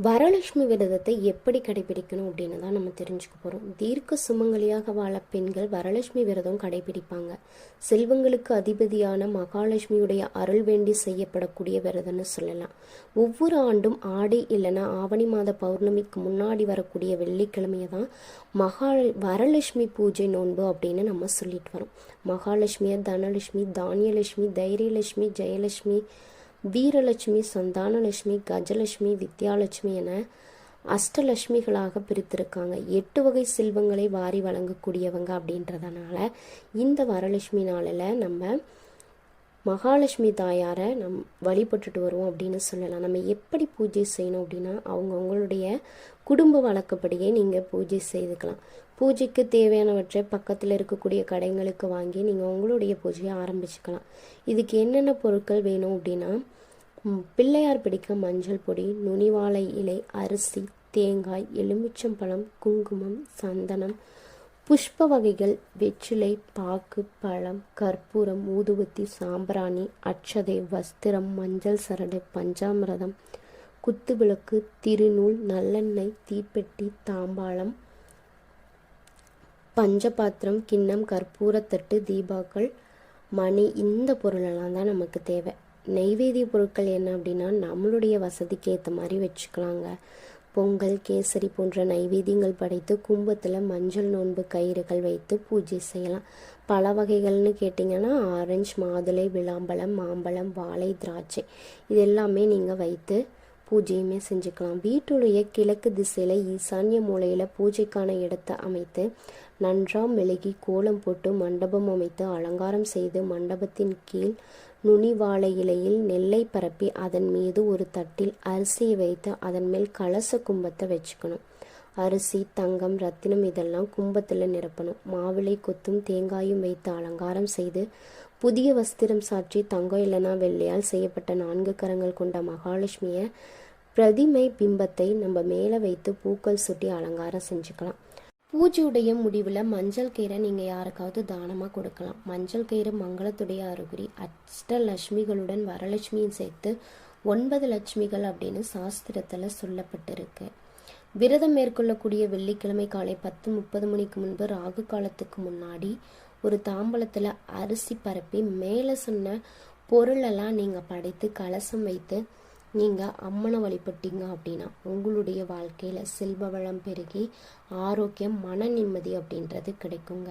வரலட்சுமி விரதத்தை எப்படி கடைபிடிக்கணும் அப்படின்னு தான் நம்ம தெரிஞ்சுக்க போகிறோம். தீர்க்க சுமங்கலியாக வாழ பெண்கள் வரலட்சுமி விரதம் கடைபிடிப்பாங்க. செல்வங்களுக்கு அதிபதியான மகாலட்சுமியுடைய அருள் வேண்டி செய்யப்படக்கூடிய விரதம்னு சொல்லலாம். ஒவ்வொரு ஆண்டும் ஆடி இல்லைன்னா ஆவணி மாத பௌர்ணமிக்கு முன்னாடி வரக்கூடிய வெள்ளிக்கிழமையை தான் வரலட்சுமி பூஜை நோன்பு அப்படின்னு நம்ம சொல்லிட்டு வரோம். மகாலட்சுமியை தனலட்சுமி, தானியலட்சுமி, தைரியலட்சுமி, ஜெயலட்சுமி, வீரலட்சுமி, சந்தானலட்சுமி, கஜலட்சுமி, வித்யாலட்சுமி என அஷ்டலட்சுமிகளாக பிரித்திருக்காங்க. 8 வகை செல்வங்களை வாரி வழங்கக்கூடியவங்க அப்படின்றதுனால இந்த வரலட்சுமி நாளில் நம்ம மகாலட்சுமி தாயாரை வழிபட்டுட்டு வருவோம் அப்படின்னு சொல்லலாம். நம்ம எப்படி பூஜை செய்யணும் அப்படின்னா அவங்கவுங்களுடைய குடும்ப வழக்கப்படியே நீங்கள் பூஜை செய்துக்கலாம். பூஜைக்கு தேவையானவற்றை பக்கத்தில் இருக்கக்கூடிய கடைங்களுக்கு வாங்கி நீங்கள் உங்களுடைய பூஜையை ஆரம்பிச்சுக்கலாம். இதுக்கு என்னென்ன பொருட்கள் வேணும் அப்படின்னா பிள்ளையார் பிடிக்க மஞ்சள் பொடி, நுனிவாழை இலை, அரிசி, தேங்காய், எலுமிச்சம்பழம், குங்குமம், சந்தனம், புஷ்ப வகைகள், வெற்றிலை, பாக்கு, பழம், கற்பூரம், ஊதுவத்தி, சாம்பிராணி, அட்சதை, வஸ்திரம், மஞ்சள் சரடு, பஞ்சாமிரதம், குத்துவிளக்கு, திருநூல், நல்லெண்ணெய், தீப்பெட்டி, தாம்பாளம், பஞ்சபாத்திரம், கிண்ணம், கற்பூரத்தட்டு, தீபாக்கள், மணி, இந்த பொருளெல்லாம் தான் நமக்கு தேவை. நெய்வேதிய பொருட்கள் என்ன அப்படின்னா நம்மளுடைய வசதிக்கு ஏற்ற மாதிரி வச்சுக்கலாங்க. பொங்கல், கேசரி போன்ற நைவேத்தியங்கள் படைத்து கும்பத்தில் மஞ்சள் நோன்பு கயிறுகள் வைத்து பூஜை செய்யலாம். பல வகைகள்னு கேட்டிங்கன்னா ஆரஞ்சு, மாதுளை, விளாம்பழம், மாம்பழம், வாழை, திராட்சை இது எல்லாமே நீங்கள் வைத்து பூஜையுமே செஞ்சுக்கலாம். வீட்டுடைய கிழக்கு திசையில் ஈசான்ய மூலையில் பூஜைக்கான இடத்தை அமைத்து நன்றாக மெழுகி கோலம் போட்டு மண்டபம் அமைத்து அலங்காரம் செய்து மண்டபத்தின் கீழ் நுனி வாழை இலையில் நெல்லை பரப்பி அதன் மீது ஒரு தட்டில் அரிசியை வைத்து அதன் மேல் கலச கும்பத்தை வச்சுக்கணும். அரிசி, தங்கம், ரத்தினம் இதெல்லாம் கும்பத்தில் நிரப்பணும். மாவிளை கொத்தும் தேங்காயும் வைத்து அலங்காரம் செய்து புதிய வஸ்திரம் சாற்றி தங்கம் இல்லைனா வெள்ளையால் செய்யப்பட்ட 4 கரங்கள் கொண்ட மகாலட்சுமியை பிரதிமை பிம்பத்தை நம்ம மேலே வைத்து பூக்கள் சுட்டி அலங்காரம் செஞ்சுக்கலாம். பூஜையுடைய முடிவில் மஞ்சள் கயிறை நீங்கள் யாருக்காவது தானமாக கொடுக்கலாம். மஞ்சள் கயிறு மங்களத்துடைய அறிகுறி. அஷ்டலட்சுமிகளுடன் வரலட்சுமியும் சேர்த்து 9 லட்சுமிகள் அப்படின்னு சாஸ்திரத்தில் சொல்லப்பட்டிருக்கு. விரதம் மேற்கொள்ளக்கூடிய வெள்ளிக்கிழமை காலை 10:30 மணிக்கு முன்பு ராகு காலத்துக்கு முன்னாடி ஒரு தாம்பலத்தில் அரிசி பரப்பி மேலே சொன்ன பொருளெல்லாம் நீங்கள் படைத்து கலசம் வைத்து நீங்கள் அம்மனை வழிபட்டீங்க அப்படின்னா உங்களுடைய வாழ்க்கையில் செல்வ வளம் பெருகி ஆரோக்கியம், மன நிம்மதி அப்படின்றது கிடைக்குங்க.